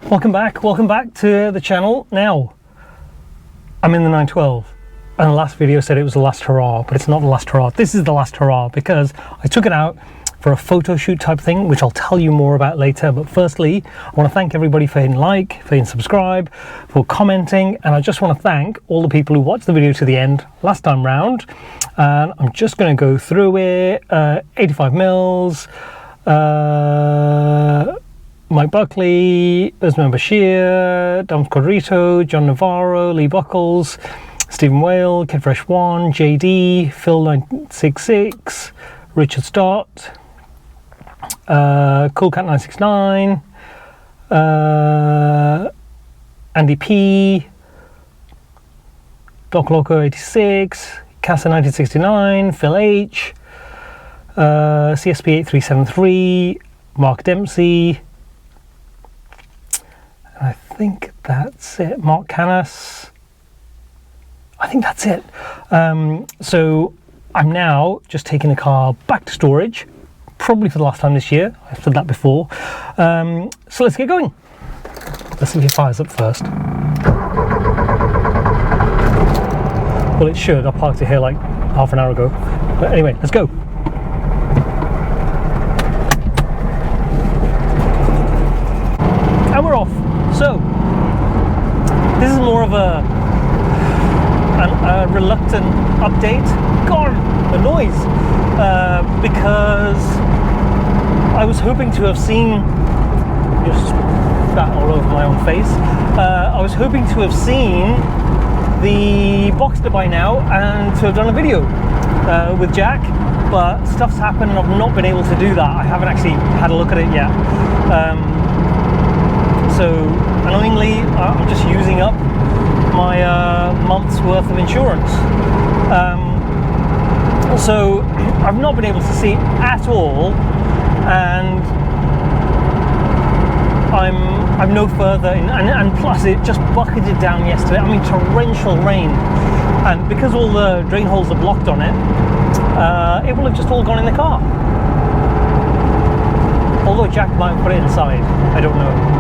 Welcome back to the channel. Now, I'm in the 912, and the last video said it was the last hurrah, but it's not the last hurrah. This is the last hurrah because I took it out for a photo shoot type thing, which I'll tell you more about later. But firstly, I want to thank everybody for hitting like, for hitting subscribe, for commenting, and I just want to thank all the people who watched the video to the end last time round. And I'm just going to go through it. 85 mils, Mike Buckley, Usman Bashir, Dom Quadrito, John Navarro, Lee Buckles, Stephen Whale, Kid Fresh 1, JD, Phil 966, Richard Stott, Cool Cat 969, Andy P, Doc Loco 86, Casa 1969, Phil H, CSP 8373, Mark Dempsey. I think that's it. Mark Canas. I think that's it. So I'm now just taking the car back to storage, probably for the last time this year. I've said that before. So let's get going. Let's see if it fires up first. Well, it should. I parked it here like half an hour ago. But anyway, let's go. And we're off. So, this is more of a reluctant update. God, the noise! Because I was hoping to have seen, just spat all over my own face. I was hoping to have seen the Boxster by now and to have done a video with Jack, but stuff's happened and I've not been able to do that. I haven't actually had a look at it yet. So annoyingly, I'm just using up my month's worth of insurance. So I've not been able to see at all, and I'm no further in, and plus it just bucketed down yesterday. I mean, torrential rain, and because all the drain holes are blocked on it, it will have just all gone in the car. Although Jack might put it inside, I don't know.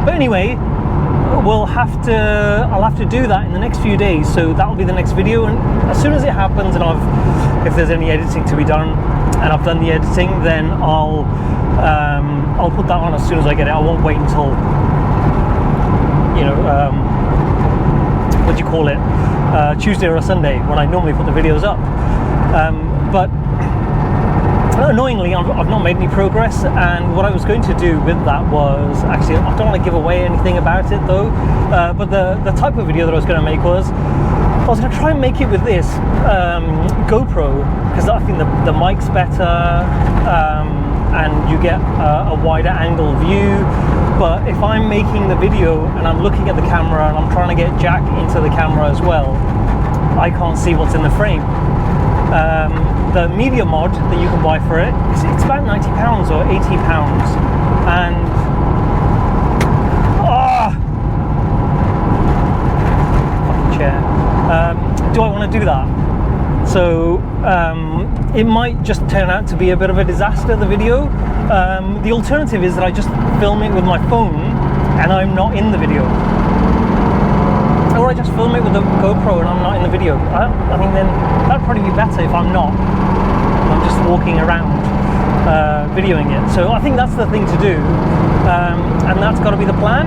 But anyway, I'll have to do that in the next few days, so that'll be the next video. And as soon as it happens, and if there's any editing to be done, and I've done the editing, then I'll put that on as soon as I get it. I won't wait until, you know, what do you call it, Tuesday or a Sunday when I normally put the videos up. But annoyingly, I've not made any progress, and what I was going to do with that was, actually, I don't want to give away anything about it though, but the type of video that I was going to make was, I was going to try and make it with this GoPro, because I think the mic's better, and you get a wider angle view. But if I'm making the video and I'm looking at the camera and I'm trying to get Jack into the camera as well, I can't see what's in the frame. The media mod that you can buy for it, it's about £90 or £80, and fucking chair. Do I want to do that? So it might just turn out to be a bit of a disaster, the video. The alternative is that I just film it with my phone and I'm not in the video. Or I just film it with the GoPro and I'm not in the video. I mean, then that'd probably be better if I'm not. I'm just walking around videoing it. So I think that's the thing to do, and that's got to be the plan.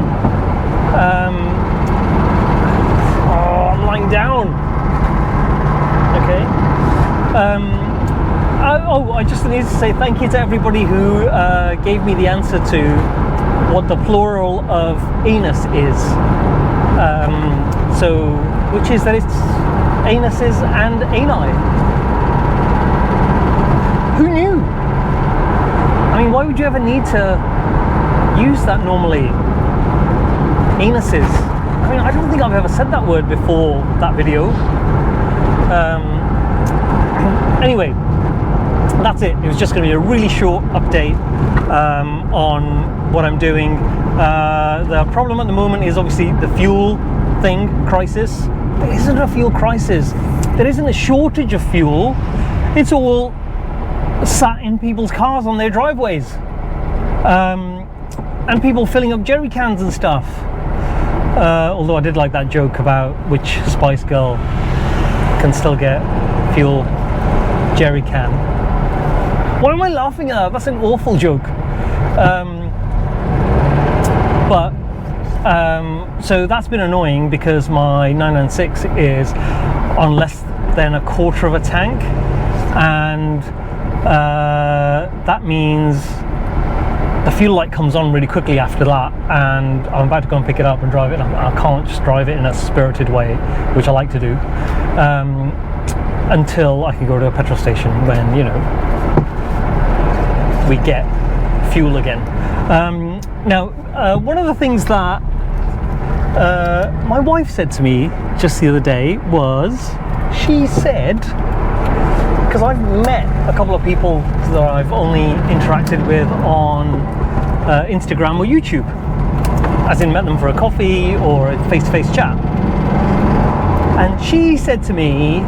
I'm lying down. Okay. I just need to say thank you to everybody who gave me the answer to what the plural of anus is. So, which is that it's anuses and ani. Who knew? I mean, why would you ever need to use that normally? Anuses. I mean, I don't think I've ever said that word before that video. Anyway, that's it. It was just going to be a really short update on what I'm doing. The problem at the moment is obviously the fuel thing, crisis. There isn't a fuel crisis. There isn't a shortage of fuel. It's all sat in people's cars on their driveways. and people filling up jerry cans and stuff. Although I did like that joke about which Spice Girl can still get fuel jerry can. Why am I laughing at that? That's an awful joke. So that's been annoying because my 996 is on less than a quarter of a tank, and that means the fuel light comes on really quickly after that, and I'm about to go and pick it up and drive it, and I can't just drive it in a spirited way, which I like to do, until I can go to a petrol station when, you know, we get fuel again. Now, one of the things that my wife said to me just the other day was, she said, because I've met a couple of people that I've only interacted with on Instagram or YouTube, as in met them for a coffee or a face-to-face chat, and she said to me,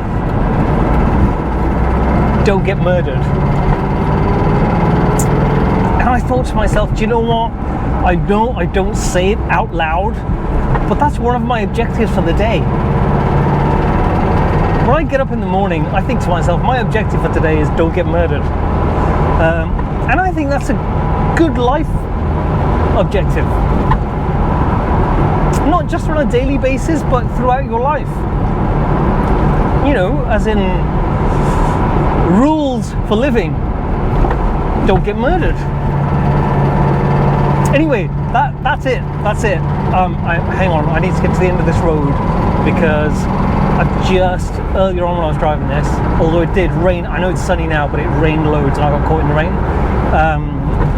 don't get murdered. And I thought to myself, do you know what, I know I don't say it out loud, but that's one of my objectives for the day. When I get up in the morning, I think to myself, my objective for today is don't get murdered. And I think that's a good life objective. Not just on a daily basis, but throughout your life. You know, as in rules for living. Don't get murdered. Anyway, that's it. Hang on, I need to get to the end of this road because I've just, earlier on when I was driving this, although it did rain, I know it's sunny now, but it rained loads and I got caught in the rain.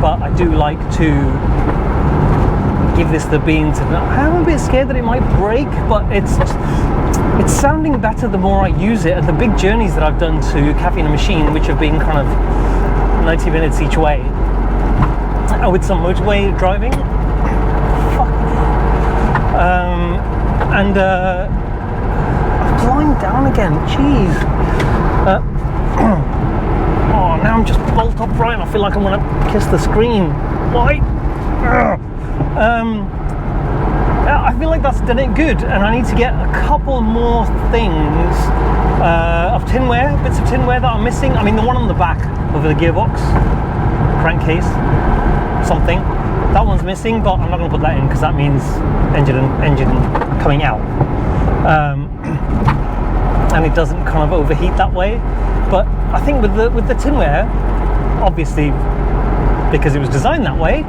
But I do like to give this the beans. I'm a bit scared that it might break, but it's sounding better the more I use it. And the big journeys that I've done to Cafe in a Machine, which have been kind of 90 minutes each way, with some motorway driving. Fuck. I'm lying down again. Jeez. Oh, now I'm just bolt upright and I feel like I'm gonna kiss the screen. Why? I feel like that's done it good, and I need to get a couple more things of tinware, bits of tinware that are missing. I mean, the one on the back of the gearbox, crankcase, something. That one's missing, but I'm not going to put that in because that means engine coming out, and it doesn't kind of overheat that way. But I think with the tinware, obviously because it was designed that way,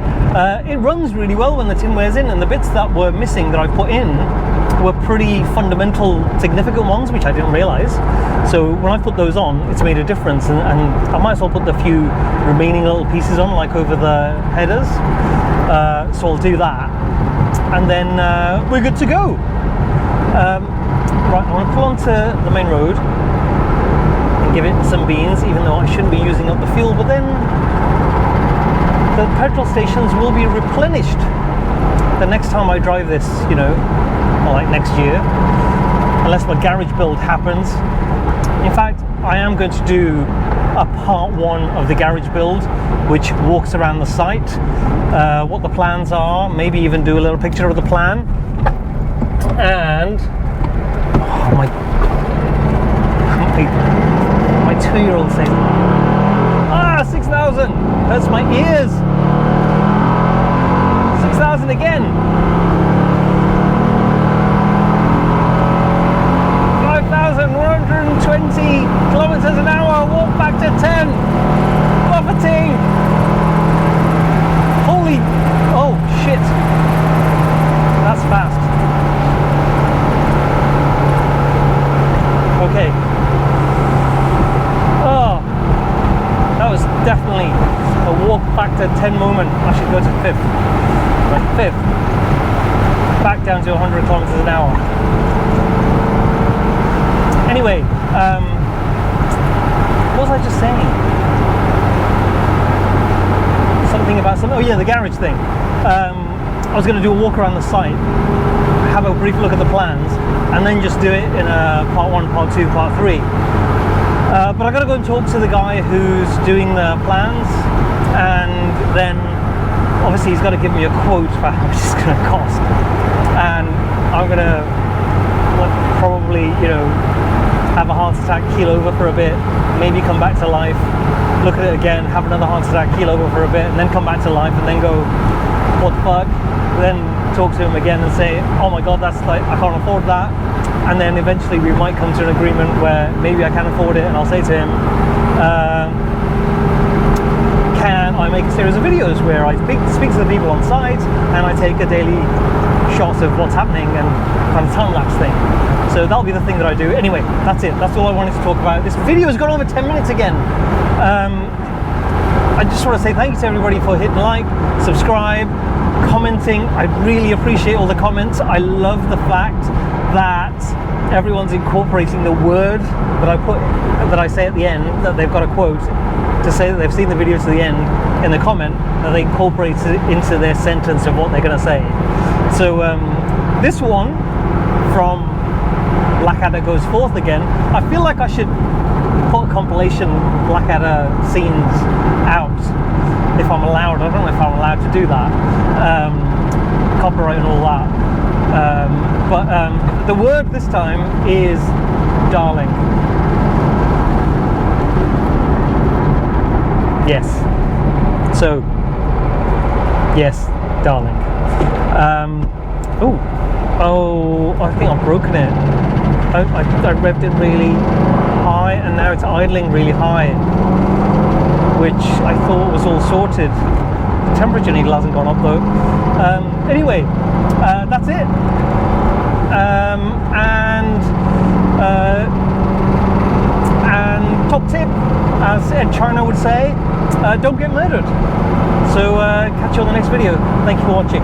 it runs really well when the tinware's in, and the bits that were missing that I put in were pretty fundamental, significant ones, which I didn't realise. So when I put those on, it's made a difference, and I might as well put the few remaining little pieces on, like over the headers. So I'll do that, and then we're good to go. Right, I want to pull onto the main road and give it some beans, even though I shouldn't be using up the fuel, but then the petrol stations will be replenished the next time I drive this, you know, or like next year, unless my garage build happens. In fact, I am going to do a part 1 of the garage build, which walks around the site, what the plans are, maybe even do a little picture of the plan. And oh my 2-year-old saying, 6,000, hurts my ears. 6,000 again. 5,120 kilometers an hour, walk back to 10. Buffeting. Holy, oh shit. That's fast. Okay. Oh, that was definitely a walk back to 10 moment. I should go to 5th. Right, 5th. Back down to 100 kilometers an hour. Anyway, what was I just saying? Something about something. Oh yeah, the garage thing. I was going to do a walk around the site, have a brief look at the plans, and then just do it in a part 1, part 2, part 3. But I got to go and talk to the guy who's doing the plans, and then obviously he's got to give me a quote for how much it's going to cost, and I'm going to probably, you know, have a heart attack, keel over for a bit, maybe come back to life, look at it again, have another heart attack, keel over for a bit, and then come back to life, and then go, what the fuck? Then talk to him again and say, oh my god, that's like, I can't afford that. And then eventually we might come to an agreement where maybe I can afford it, and I'll say to him, can I make a series of videos where I speak to the people on site and I take a daily shot of what's happening and kind of time-lapse thing. So that'll be the thing that I do. Anyway, that's it. That's all I wanted to talk about. This video has gone over 10 minutes again. I just want to say thank you to everybody for hitting like, subscribe, commenting. I really appreciate all the comments. I love the fact that everyone's incorporating the word that I say at the end, that they've got a quote to say that they've seen the video to the end in the comment, that they incorporate it into their sentence of what they're going to say. So this one from Blackadder Goes Forth Again, I feel like I should put a compilation Blackadder scenes out if I'm allowed. I don't know if I'm allowed to do that, copyright and all that, but the word this time is darling. Yes, so yes, darling. Oh, I think I've broken it. I revved it really high, and now it's idling really high, which I thought was all sorted. The temperature needle hasn't gone up though. Anyway, that's it. And top tip, as Ed China would say, don't get murdered. So catch you on the next video. Thank you for watching.